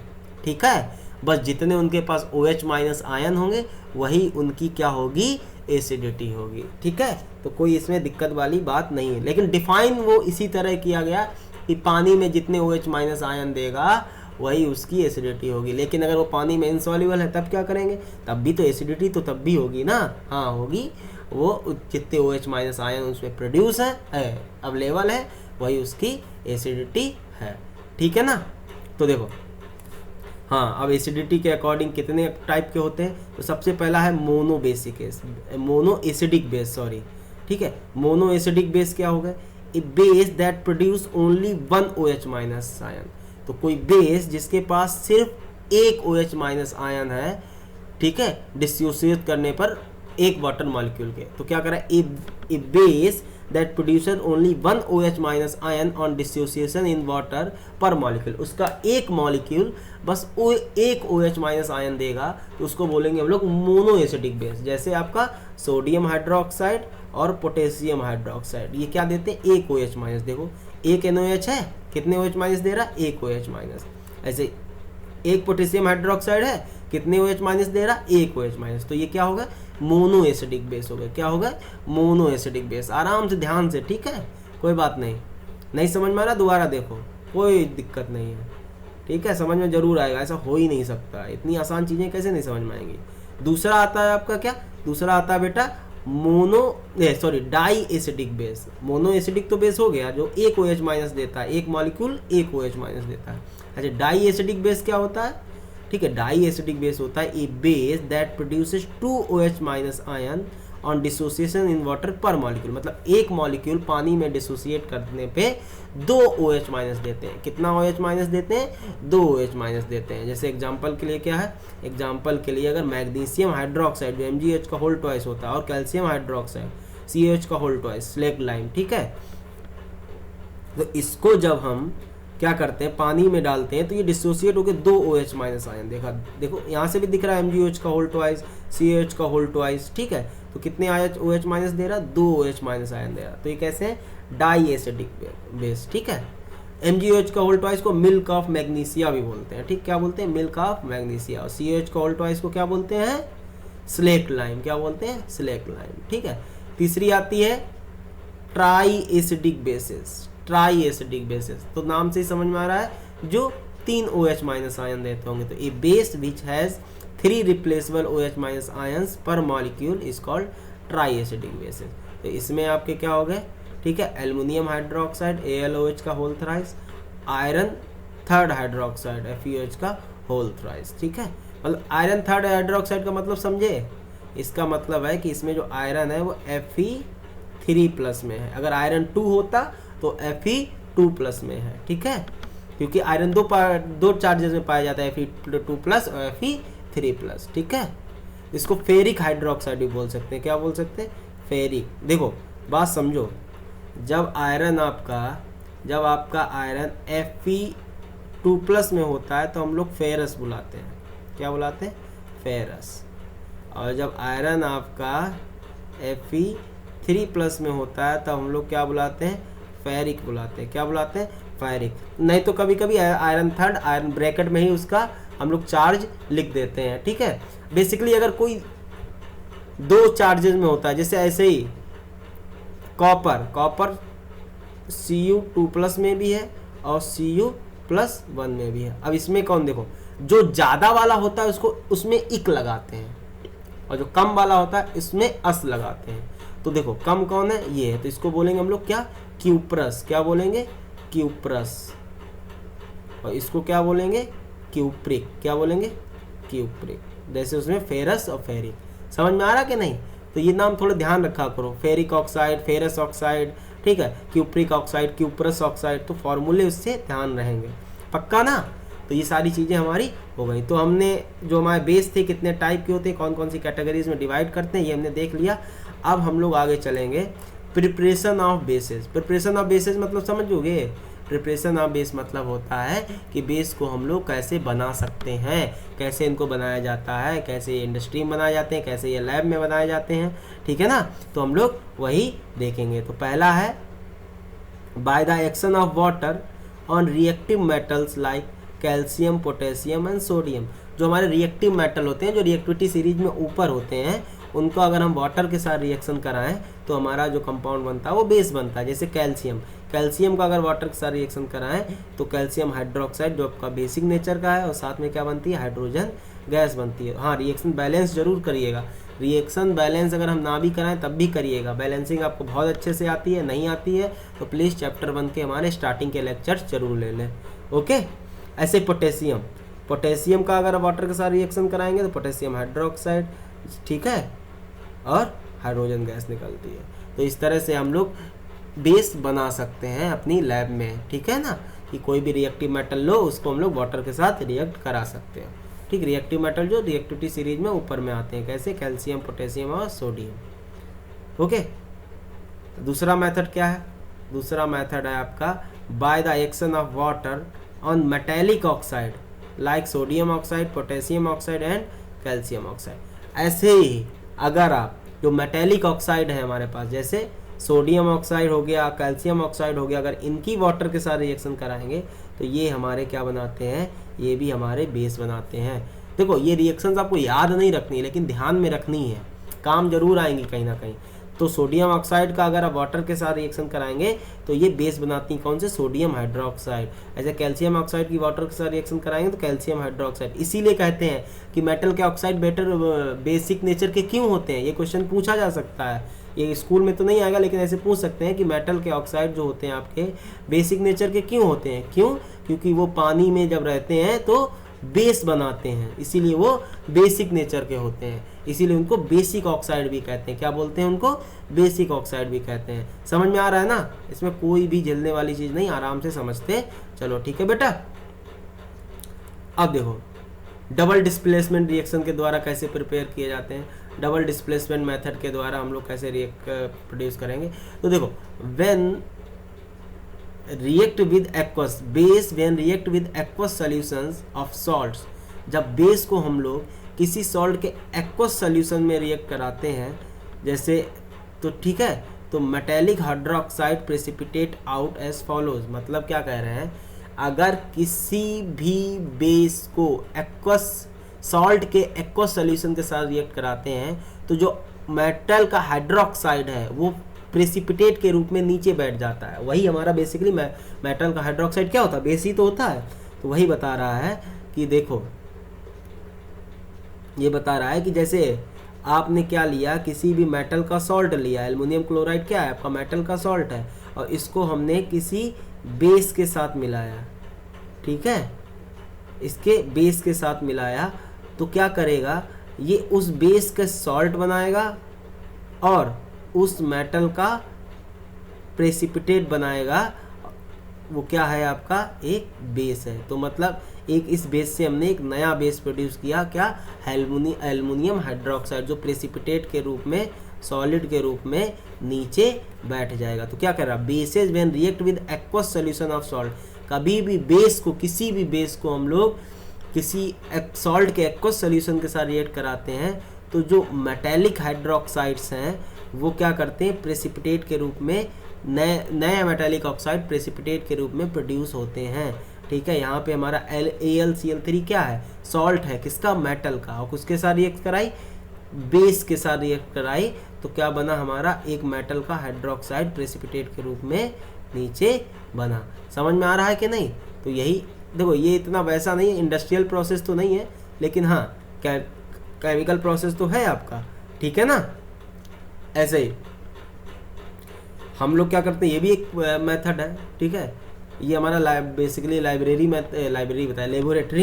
ठीक है? बस जितने उनके पास OH माइनस आयन होंगे वही उनकी क्या होगी? एसिडिटी होगी, ठीक है? तो कोई इसमें दिक्कत वाली बात नहीं है, लेकिन डिफाइन वो इसी तरह किया गया कि पानी में जितने OH माइनस आयन देगा वही उसकी एसिडिटी होगी। लेकिन अगर वो पानी में इनसॉल्युबल है तब क्या करेंगे? तब भी तो एसिडिटी तो तब भी होगी ना, हाँ होगी। वो जितने OH माइनस आयन उसमें प्रोड्यूस है अवेलेबल है, वही उसकी एसिडिटी है। ठीक है ना। तो देखो हाँ, अब एसिडिटी के अकॉर्डिंग कितने टाइप के होते हैं, तो सबसे पहला है मोनो एसिडिक बेस, सॉरी, ठीक है। मोनो एसिडिक बेस क्या होगा, a base that produce only one OH minus ion. तो कोई बेस जिसके पास सिर्फ एक OH माइनस आयन है, ठीक है, डिसोसिएट करने पर एक वाटर मॉलिक्यूल के, तो क्या करा, a base that producer only one OH minus ion on dissociation in water per molecule, उसका एक मॉलिक्यूल बस एक OH माइनस आयन देगा, तो उसको बोलेंगे हम लोग मोनो एसिडिक बेस। जैसे आपका सोडियम हाइड्रोक्साइड और पोटेशियम हाइड्रोक्साइड, ये क्या देते हैं, एक OH माइनस। देखो एक NaOH है, कितने OH माइनस दे रहा, एक OH माइनस। ऐसे एक पोटेशियम हाइड्रोक्साइड है, कितने OH माइनस दे रहा, एक OH माइनस। तो ये क्या होगा, मोनो एसिडिक बेस हो गया। क्या होगा, मोनो एसिडिक बेस। आराम से, ध्यान से, ठीक है, कोई बात नहीं समझ में आ रहा, दोबारा देखो, कोई दिक्कत नहीं है, ठीक है, समझ में जरूर आएगा, ऐसा हो ही नहीं सकता, इतनी आसान चीजें कैसे नहीं समझ में आएंगी। दूसरा आता है आपका क्या, दूसरा आता है बेटा di acidic base. Mono acidic तो बेस हो गया जो एक OH माइनस देता है, एक मॉलिक्यूल एक OH माइनस देता है। अच्छा, डाई एसिडिक बेस क्या होता है, ठीक है, डाई एसिडिक बेस होता है a base that produces 2 OH minus ion on dissociation in water per molecule. मतलब एक मॉलिक्यूल पानी में डिसोसिएट करने पे 2 OH माइनस देते हैं। कितना OH माइनस देते हैं, 2 OH माइनस देते हैं। जैसे एग्जांपल के लिए क्या है, एग्जांपल के लिए अगर मैग्नीशियम हाइड्रोक्साइड जो MgH का होल ट्वाइस होता है और कैल्शियम हाइड्रोक्साइड CH का होल ट्वाइस, स्लेक लाइम, ठीक है, तो इसको जब हम क्या करते हैं, पानी में डालते हैं, तो ये डिसोसिएट होकर 2 OH माइनस आयन, देखो यहाँ से भी दिख रहा है MgOH का होल ट्वाइस, CH का होल ट्वाइस, ठीक है, तो कितने OH माइनस दे रहा, 2 OH माइनस आयन दे रहा। तो ये कैसे है, डाई एसिडिक बेस, ठीक है। MgOH का होल ट्वाइस को मिल्क ऑफ मैग्नीशिया भी बोलते हैं, ठीक, क्या बोलते हैं, मिल्क ऑफ मैग्नीशिया। और CH का होल ट्वाइस को क्या बोलते हैं, स्लेक लाइम, क्या बोलते हैं, स्लेक लाइम, ठीक है। तीसरी आती है try acidic basis, try acidic bases, तो नाम से ही समझ में आ रहा है जो 3 OH माइनस आयन देते होंगे। तो a base which has 3 replaceable OH minus ions per molecule is called tri acidic bases. तो इसमें आपके क्या हो गए, ठीक है, एल्युमिनियम हाइड्रोक्साइड AlOH का whole thrice, iron third hydroxide FeOH का होल थ्राइस, ठीक है। मतलब आयरन थर्ड हाइड्रोक्साइड का मतलब समझे, इसका मतलब है कि इसमें जो आयरन है वो Fe3+ में है। अगर आयरन 2 होता तो Fe2+ में है, ठीक है, क्योंकि आयरन दो चार्जेस में पाया जाता है, Fe2+ और Fe3+, ठीक है। इसको फेरिक हाइड्रोक्साइड भी बोल सकते हैं, क्या बोल सकते हैं, फेरिक। देखो बात समझो, जब आपका आयरन Fe2+ में होता है तो हम लोग फेरस बुलाते हैं, क्या बुलाते हैं, फेरस। और जब आयरन आपका Fe3+ में होता है तो हम लोग क्या बुलाते हैं, फेरिक बुलाते हैं, क्या बुलाते हैं, फेरिक। नहीं तो कभी कभी आयरन थर्ड, आयरन ब्रैकेट में ही उसका हम लोग चार्ज लिख देते हैं, ठीक है। बेसिकली अगर कोई 2 चार्जेस में होता है, जैसे ऐसे ही कॉपर Cu2+ में भी है और Cu+1 में भी है। अब इसमें कौन, देखो जो ज्यादा वाला होता है उसको उसमें इक लगाते हैं और जो कम वाला होता है इसमें अस लगाते हैं। तो देखो कम कौन है, ये है, तो इसको बोलेंगे हम लोग क्या, क्यूप्रस, क्या बोलेंगे, क्यूप्रस। और इसको क्या बोलेंगे, क्यूप्रिक, क्या बोलेंगे, क्यूप्रिक। जैसे उसमें फेरस और फेरिक, समझ में आ रहा कि नहीं। तो ये नाम थोड़ा ध्यान रखा करो, फेरिक ऑक्साइड, फेरस ऑक्साइड, ठीक है, क्यूप्रिक ऑक्साइड, क्यूप्रस ऑक्साइड, तो फॉर्मूले उससे ध्यान रहेंगे, पक्का ना। तो ये सारी चीज़ें हमारी हो गई। तो हमने जो हमारे बेस थे कितने टाइप के होते हैं, कौन कौन सी कैटेगरीज में डिवाइड करते हैं, ये हमने देख लिया। अब हम लोग आगे चलेंगे preparation of bases. Preparation of bases मतलब समझोगे, प्रिपरेशन ऑफ बेस मतलब होता है कि बेस को हम लोग कैसे बना सकते हैं, कैसे इनको बनाया जाता है, कैसे ये इंडस्ट्री में बनाए जाते हैं, कैसे ये लैब में बनाए जाते हैं, ठीक है ना। तो हम लोग वही देखेंगे। तो पहला है by the action of water on reactive metals like calcium, potassium and sodium. जो हमारे रिएक्टिव मेटल होते हैं, जो रिएक्टिविटी सीरीज में ऊपर होते हैं, उनको अगर हम वाटर के साथ रिएक्शन कराएं तो हमारा जो कंपाउंड बनता है वो बेस बनता है। जैसे कैल्शियम का अगर वाटर के साथ रिएक्शन कराएं तो कैल्शियम हाइड्रोक्साइड जो आपका बेसिक नेचर का है, और साथ में क्या बनती है, हाइड्रोजन गैस बनती है। हाँ, रिएक्शन बैलेंस जरूर करिएगा, रिएक्शन बैलेंस अगर हम ना भी कराएं तब भी करिएगा। बैलेंसिंग आपको बहुत अच्छे से आती है, नहीं आती है तो प्लीज़ चैप्टर 1 के हमारे स्टार्टिंग के लेक्चर जरूर ले लें। ओके। ऐसे पोटेशियम का अगर वाटर के साथ रिएक्शन कराएंगे तो पोटेशियम हाइड्रोक्साइड, ठीक है, और हाइड्रोजन गैस निकलती है। तो इस तरह से हम लोग बेस बना सकते हैं अपनी लैब में, ठीक है ना, कि कोई भी रिएक्टिव मेटल लो उसको हम लोग वाटर के साथ रिएक्ट करा सकते हैं। ठीक, रिएक्टिव मेटल जो रिएक्टिविटी सीरीज में ऊपर में आते हैं, कैसे, कैल्शियम, पोटेशियम और सोडियम। ओके। दूसरा मेथड क्या है? दूसरा मेथड है आपका by the action of water on metallic oxide like sodium oxide, potassium oxide and calcium oxide. ऐसे ही अगर आप जो मेटेलिक ऑक्साइड है हमारे पास, जैसे सोडियम ऑक्साइड हो गया, कैल्शियम ऑक्साइड हो गया, अगर इनकी वाटर के साथ रिएक्शन कराएंगे तो ये हमारे क्या बनाते हैं, ये भी हमारे बेस बनाते हैं। देखो ये रिएक्शंस आपको याद नहीं रखनी है लेकिन ध्यान में रखनी है, काम जरूर आएंगी कहीं ना कहीं। तो सोडियम ऑक्साइड का अगर आप वाटर के साथ रिएक्शन कराएंगे तो ये बेस बनाती हैं कौन से, सोडियम हाइड्रोक्साइड। ऐसे कैल्शियम ऑक्साइड की वाटर के साथ रिएक्शन कराएंगे तो कैल्शियम हाइड्रोक्साइड। इसीलिए कहते हैं कि मेटल के ऑक्साइड बेटर बेसिक नेचर के क्यों होते हैं, ये क्वेश्चन पूछा जा सकता है। ये स्कूल में तो नहीं आएगा लेकिन ऐसे पूछ सकते हैं कि मेटल के ऑक्साइड जो होते हैं आपके बेसिक नेचर के क्यों होते हैं। क्यों? क्योंकि वो पानी में जब रहते हैं तो बेस बनाते हैं, इसीलिए वो बेसिक नेचर के होते हैं, इसीलिए उनको बेसिक ऑक्साइड भी कहते हैं। क्या बोलते हैं उनको? बेसिक ऑक्साइड भी कहते हैं। समझ में आ रहा है ना? इसमें कोई भी झेलने वाली चीज़ नहीं, आराम से समझते चलो, ठीक है बेटा। अब देखो डबल डिस्प्लेसमेंट रिएक्शन के द्वारा कैसे प्रिपेयर किए जाते हैं। डबल डिस्प्लेसमेंट मेथड के द्वारा हम लोग कैसे प्रोड्यूस करेंगे। तो देखो when react with aqueous base, when react with aqueous solutions of salts, जब बेस को हम लोग किसी सॉल्ट के एक्वस सॉल्यूशन में रिएक्ट कराते हैं जैसे, तो ठीक है, तो metallic hydroxide precipitate out as follows. मतलब क्या कह रहे हैं, अगर किसी भी बेस को एक्वस सॉल्ट के एक्वस सॉल्यूशन के साथ रिएक्ट कराते हैं तो जो मेटल का हाइड्रोक्साइड है वो प्रेसिपिटेट के रूप में नीचे बैठ जाता है। वही हमारा बेसिकली मेटल का हाइड्रोक्साइड क्या होता है, बेस ही तो होता है। तो वही बता रहा है कि देखो, ये बता रहा है कि जैसे आपने क्या लिया, किसी भी मेटल का सॉल्ट लिया, एल्युमिनियम क्लोराइड क्या है आपका मेटल का सॉल्ट है, और इसको हमने किसी बेस के साथ मिलाया, ठीक है, इसके बेस के साथ मिलाया, तो क्या करेगा, ये उस बेस का सॉल्ट बनाएगा और उस मेटल का प्रेसिपिटेट बनाएगा। वो क्या है आपका, एक बेस है। तो मतलब एक इस बेस से हमने एक नया बेस प्रोड्यूस किया, क्या, एल्युमिनियम हाइड्रोक्साइड, जो प्रेसिपिटेट के रूप में, सॉलिड के रूप में नीचे बैठ जाएगा। तो क्या कर रहा, bases when react with aqueous solution of salt, कभी भी बेस को, किसी भी बेस को हम लोग किसी सॉल्ट के एक्वस सॉल्यूशन के साथ रिएक्ट कराते हैं तो जो मेटेलिक हाइड्रोक्साइड्स हैं वो क्या करते हैं, प्रेसिपिटेट के रूप में, नए मेटेलिक ऑक्साइड प्रेसिपिटेट के रूप में प्रोड्यूस होते हैं। ठीक है, यहाँ पे हमारा AlCl3 क्या है, सॉल्ट है, किसका, मेटल का, और उसके साथ रिएक्ट कराई, बेस के साथ रिएक्ट कराई, तो क्या बना हमारा, एक मेटल का हाइड्रोक्साइड प्रेसिपिटेट के रूप में नीचे बना। समझ में आ रहा है कि नहीं? तो यही देखो, ये इतना वैसा नहीं है, इंडस्ट्रियल प्रोसेस तो नहीं है, लेकिन हाँ केमिकल प्रोसेस तो है आपका, ठीक है ना। ऐसे ही हम लोग क्या करते हैं, ये भी एक मेथड है, ठीक है, ये हमारा बेसिकली लेबोरेटरी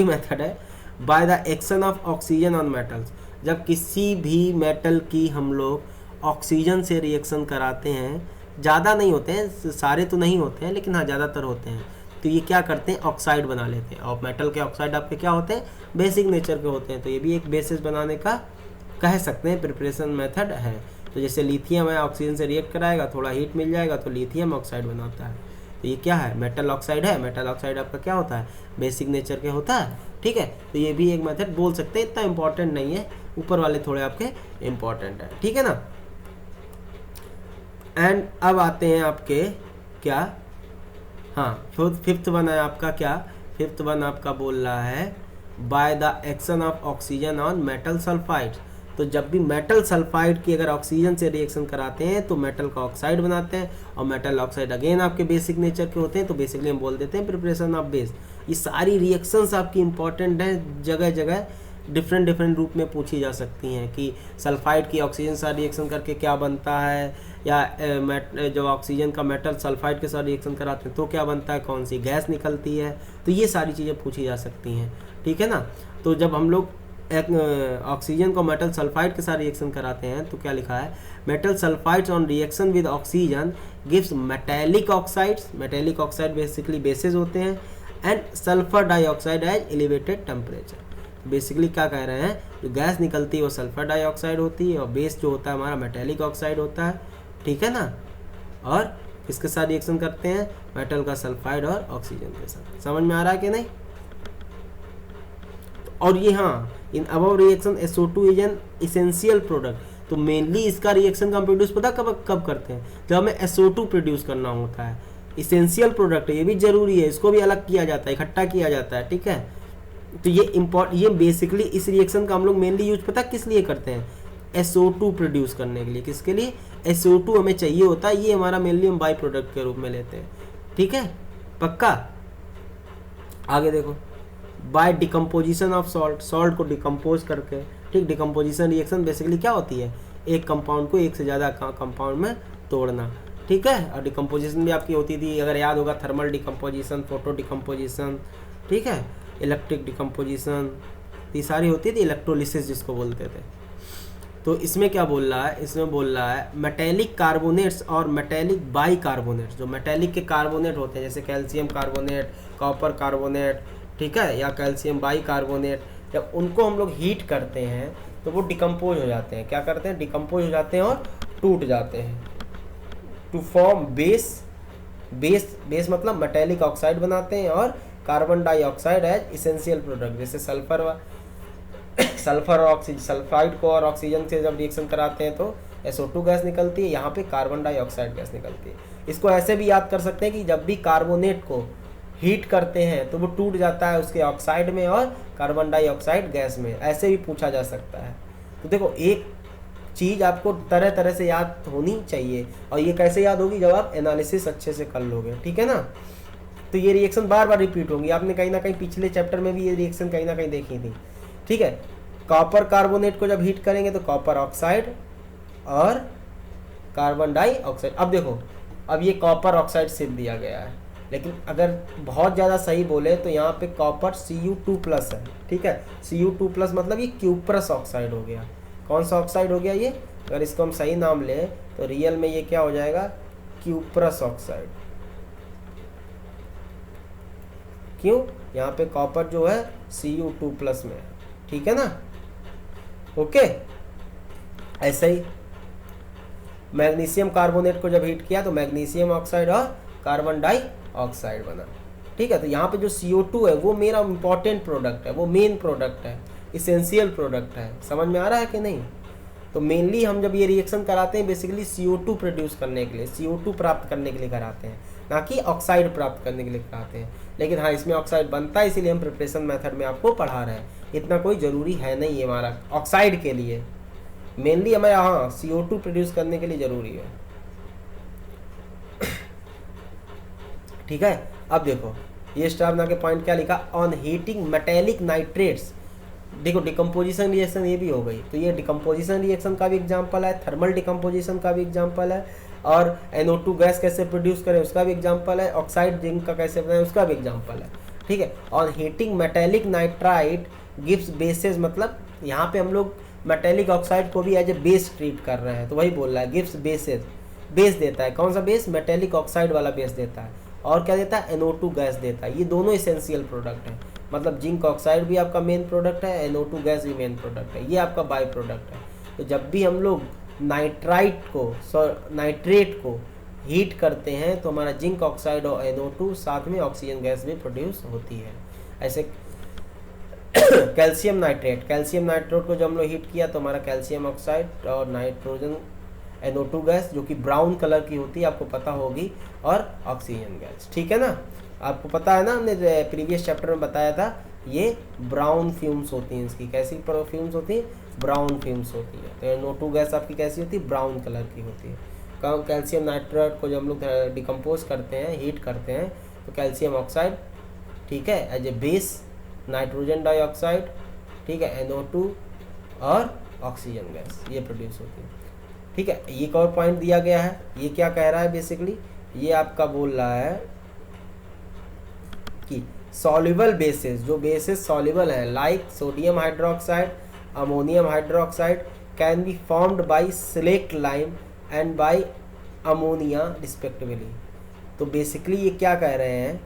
मेथड है। By the action of oxygen on metals, जब किसी भी मेटल की हम लोग ऑक्सीजन से रिएक्शन कराते हैं, ज़्यादा नहीं होते हैं, सारे तो नहीं होते हैं लेकिन हाँ ज़्यादातर होते हैं, तो ये क्या करते हैं, ऑक्साइड बना लेते हैं। और मेटल के ऑक्साइड आपके क्या होते हैं, बेसिक नेचर के होते हैं। तो ये भी एक बेसिस बनाने का कह सकते हैं प्रिपरेशन मेथड है। तो जैसे लिथियम है, ऑक्सीजन से रिएक्ट कराएगा, थोड़ा हीट मिल जाएगा तो लिथियम ऑक्साइड बनाता है। तो ये क्या है, मेटल ऑक्साइड है। मेटल ऑक्साइड आपका क्या होता है, बेसिक नेचर के होता है, ठीक है। तो ये भी एक मेथड बोल सकते हैं, इतना इंपॉर्टेंट नहीं है, ऊपर वाले थोड़े आपके इंपॉर्टेंट है, ठीक है ना। एंड अब आते हैं आपके क्या, हाँ फिफ्थ वन है आपका क्या, फिफ्थ वन आपका बोल रहा है by the action of oxygen on metal sulphide. तो जब भी मेटल सल्फाइड की अगर ऑक्सीजन से रिएक्शन कराते हैं तो मेटल का ऑक्साइड बनाते हैं, और मेटल ऑक्साइड अगेन आपके बेसिक नेचर के होते हैं, तो बेसिकली हम बोल देते हैं प्रिपरेशन ऑफ बेस। ये सारी रिएक्शंस आपकी इंपॉर्टेंट हैं जगह जगह, डिफरेंट डिफरेंट रूप में पूछी जा सकती हैं कि सल्फाइड की ऑक्सीजन के साथ रिएक्शन करके क्या बनता है, या जो ऑक्सीजन का मेटल सल्फाइड के साथ रिएक्शन कराते हैं तो क्या बनता है, कौन सी गैस निकलती है। तो ये सारी चीज़ें पूछी जा सकती हैं, ठीक है ना। तो जब हम लोग ऑक्सीजन को मेटल सल्फाइड के साथ रिएक्शन कराते हैं तो क्या लिखा है, metal sulphides on reaction with oxygen gives metallic oxides, metallic oxide basically bases होते हैं, and sulphur dioxide as elevated temperature. Basically क्या कह रहे हैं, जो गैस निकलती है वो सल्फर डाइऑक्साइड होती है और बेस जो होता है हमारा मेटेलिक ऑक्साइड होता है, ठीक है ना। और किसके साथ रिएक्शन करते हैं, मेटल का सल्फाइड और ऑक्सीजन के साथ। समझ में आ रहा है कि नहीं। और ये हाँ, in above reaction SO2 is an essential product. तो मेनली इसका रिएक्शन का हम प्रोड्यूस पता कब कब करते हैं, जब हमें SO2 प्रोड्यूस करना होता है। इसेंशियल प्रोडक्ट है, ये भी जरूरी है, इसको भी अलग किया जाता है, इकट्ठा किया जाता है, ठीक है। तो ये बेसिकली इस रिएक्शन का हम लोग मेनली यूज पता किस लिए करते हैं, SO2 प्रोड्यूस करने के लिए। किसके लिए, SO2 हमें चाहिए होता है, ये हमारा मेनली हम बाई प्रोडक्ट के रूप में लेते हैं, ठीक है, पक्का। आगे देखो, by decomposition of salt, salt को डिकम्पोज करके, ठीक। डिकम्पोजिशन रिएक्शन बेसिकली क्या होती है, एक कंपाउंड को एक से ज़्यादा कंपाउंड में तोड़ना, ठीक है। और डिकम्पोजिशन भी आपकी होती थी, अगर याद होगा, थर्मल डिकम्पोजिशन, फोटो डिकम्पोजिशन, ठीक है, इलेक्ट्रिक डिकम्पोजिशन, ये सारी होती थी, इलेक्ट्रोलिसिस जिसको बोलते थे। तो इसमें क्या बोल रहा है, इसमें बोल रहा है मेटेलिक कार्बोनेट्स और मेटेलिक बाई कार्बोनेट्स। जो मेटेलिक के कार्बोनेट होते हैं जैसे कैल्शियम कार्बोनेट, कॉपर कार्बोनेट, ठीक है, या कैल्शियम बाई कार्बोनेट, जब उनको हम लोग हीट करते हैं तो वो डिकम्पोज हो जाते हैं। क्या करते हैं, डिकम्पोज हो जाते हैं और टूट जाते हैं, टू फॉर्म बेस। बेस मतलब मेटेलिक ऑक्साइड बनाते हैं, और carbon dioxide as essential product. जैसे सल्फर और ऑक्सीजन, सल्फाइड को और ऑक्सीजन से जब रिएक्शन कराते हैं तो SO2 गैस निकलती है, यहाँ पे कार्बन डाइऑक्साइड गैस निकलती है। इसको ऐसे भी याद कर सकते हैं कि जब भी कार्बोनेट को हीट करते हैं तो वो टूट जाता है उसके ऑक्साइड में और कार्बन डाइऑक्साइड गैस में, ऐसे भी पूछा जा सकता है। तो देखो, एक चीज़ आपको तरह तरह से याद होनी चाहिए, और ये कैसे याद होगी, जब आप एनालिसिस अच्छे से कर लोगे, ठीक है ना। तो ये रिएक्शन बार बार रिपीट होंगी, आपने कहीं ना कहीं पिछले चैप्टर में भी ये रिएक्शन कहीं ना कहीं देखी थी, ठीक है। कॉपर कार्बोनेट को जब हीट करेंगे तो कॉपर ऑक्साइड और कार्बन डाइऑक्साइड। अब देखो, अब ये कॉपर ऑक्साइड सिर्फ दिया गया है, लेकिन अगर बहुत ज़्यादा सही बोले तो यहाँ पे कॉपर Cu2+ है, ठीक है। Cu2+ मतलब ये क्यूप्रस ऑक्साइड हो गया। कौन सा ऑक्साइड हो गया ये, अगर इसको हम सही नाम लें तो रियल में ये क्या हो जाएगा, क्यूप्रस ऑक्साइड। क्यों, यहाँ पे कॉपर जो है Cu2+ में है, ठीक है ना। ओके, ऐसे ही मैग्नीशियम कार्बोनेट को जब हीट किया तो मैग्नीशियम ऑक्साइड और कार्बन डाइऑक्साइड बना, ठीक है। तो यहाँ पे जो CO2 है वो मेरा इंपॉर्टेंट प्रोडक्ट है, वो मेन प्रोडक्ट है, इसेंशियल प्रोडक्ट है। समझ में आ रहा है कि नहीं। तो मेनली हम जब ये रिएक्शन कराते हैं बेसिकली CO2 प्रोड्यूस करने के लिए, CO2 प्राप्त करने के लिए कराते हैं, ना कि ऑक्साइड प्राप्त करने के लिए कराते हैं। लेकिन हाँ, इसमें ऑक्साइड बनता है, इसीलिए हम प्रिपरेशन मेथड में आपको पढ़ा रहे हैं। इतना कोई ज़रूरी है नहीं है हमारा ऑक्साइड के लिए, मेनली हमें हाँ CO2 प्रोड्यूस करने के लिए ज़रूरी है, ठीक है। अब देखो, ये स्टार बना के पॉइंट क्या लिखा, ऑन हीटिंग मेटेलिक नाइट्रेट्स। देखो, डिकम्पोजिशन रिएक्शन ये भी हो गई, तो ये डिकम्पोजिशन रिएक्शन का भी एग्जांपल है, थर्मल डिकम्पोजिशन का भी एग्जांपल है, और NO2 गैस कैसे प्रोड्यूस करें उसका भी एग्जांपल है, ऑक्साइड जिंक का कैसे बनाएं उसका भी एग्जांपल है, ठीक है। On heating metallic nitrite gives bases, मतलब यहाँ पे हम लोग मेटेलिक ऑक्साइड को भी एज ए बेस ट्रीट कर रहे हैं, तो वही बोल रहा है, गिव्स बेसेस, बेस देता है। कौन सा बेस, मेटेलिक ऑक्साइड वाला बेस देता है, और क्या देता है, NO2 गैस देता है। ये दोनों इसेंशियल प्रोडक्ट हैं, मतलब जिंक ऑक्साइड भी आपका मेन प्रोडक्ट है, NO2 गैस भी मेन प्रोडक्ट है, ये आपका बाई प्रोडक्ट है। तो जब भी हम लोग नाइट्रेट को हीट करते हैं तो हमारा जिंक ऑक्साइड और NO2 साथ में ऑक्सीजन गैस भी प्रोड्यूस होती है। ऐसे कैल्शियम नाइट्रेट को जब हम लोग हीट किया तो हमारा कैल्शियम ऑक्साइड और नाइट्रोजन NO2 गैस जो कि ब्राउन कलर की होती है, आपको पता होगी, और ऑक्सीजन गैस, ठीक है ना। आपको पता है ना, हमने प्रीवियस चैप्टर में बताया था, ये ब्राउन फ्यूम्स होती हैं इसकी। कैसी फ्यूम्स होती हैं, ब्राउन फ्यूम्स होती है। तो NO2 गैस आपकी कैसी होती है, ब्राउन कलर की होती है। कैल्शियम नाइट्रेट को जब हम लोग डिकम्पोज करते हैं, हीट करते हैं, तो कैल्शियम ऑक्साइड, ठीक है, as a base, nitrogen dioxide, ठीक है, NO2 और ऑक्सीजन गैस ये प्रोड्यूस होती है। ठीक है, एक और पॉइंट दिया गया है, ये क्या कह रहा है बेसिकली, ये आपका बोल रहा है कि सॉल्युबल बेसिस, जो बेसिस सॉल्युबल है like sodium hydroxide, ammonium hydroxide can be formed by slaked lime and bye ammonia respectively. तो बेसिकली ये क्या कह रहे हैं,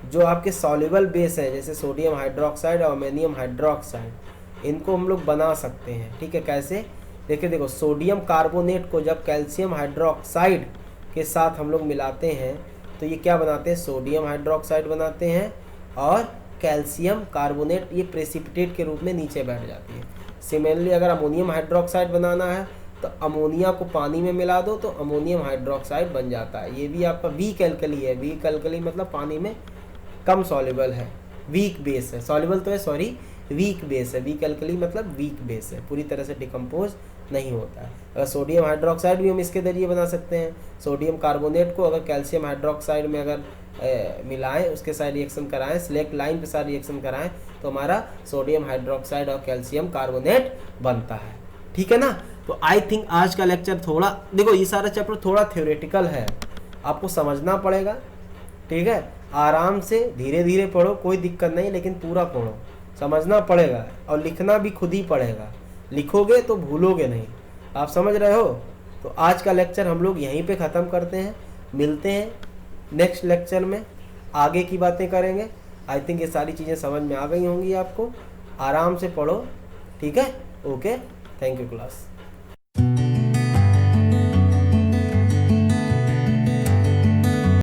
जो आपके सॉल्युबल बेस है जैसे सोडियम हाइड्रोक्साइड और अमोनियम हाइड्रोक्साइड, इनको हम लोग बना सकते हैं। ठीक है, कैसे, देखिए देखो, सोडियम कार्बोनेट को जब कैल्शियम हाइड्रोक्साइड के साथ हम लोग मिलाते हैं तो ये क्या बनाते हैं, सोडियम हाइड्रोक्साइड बनाते हैं और कैल्शियम कार्बोनेट ये प्रेसिपिटेट के रूप में नीचे बैठ जाती है। सिमिलरली अगर अमोनियम हाइड्रोक्साइड बनाना है तो अमोनिया को पानी में मिला दो तो अमोनियम हाइड्रोक्साइड बन जाता है। ये भी आपका वीक एल्कली है, वीक एल्कली मतलब पानी में कम सॉल्युबल है, वीक बेस है, सॉल्युबल तो है सॉरी, वीक बेस है, वीक एल्कली मतलब वीक बेस है, पूरी तरह से डिकम्पोज नहीं होता है। अगर सोडियम हाइड्रोक्साइड भी हम इसके जरिए बना सकते हैं, सोडियम कार्बोनेट को अगर कैल्शियम हाइड्रोक्साइड में अगर मिलाएं, उसके साथ रिएक्शन कराएं, सिलेक्ट लाइन के साथ रिएक्शन कराएं तो हमारा सोडियम हाइड्रोक्साइड और कैल्शियम कार्बोनेट बनता है। ठीक है ना। तो आई थिंक आज का लेक्चर थोड़ा, देखो ये सारा चैप्टर थोड़ा थ्योरेटिकल है, आपको समझना पड़ेगा। ठीक है, आराम से धीरे धीरे पढ़ो, कोई दिक्कत नहीं, लेकिन पूरा पढ़ो, समझना पड़ेगा और लिखना भी खुद ही पड़ेगा, लिखोगे तो भूलोगे नहीं। आप समझ रहे हो। तो आज का लेक्चर हम लोग यहीं पे ख़त्म करते हैं, मिलते हैं नेक्स्ट लेक्चर में, आगे की बातें करेंगे। आई थिंक ये सारी चीज़ें समझ में आ गई होंगी आपको। आराम से पढ़ो, ठीक है, ओके, थैंक यू क्लास।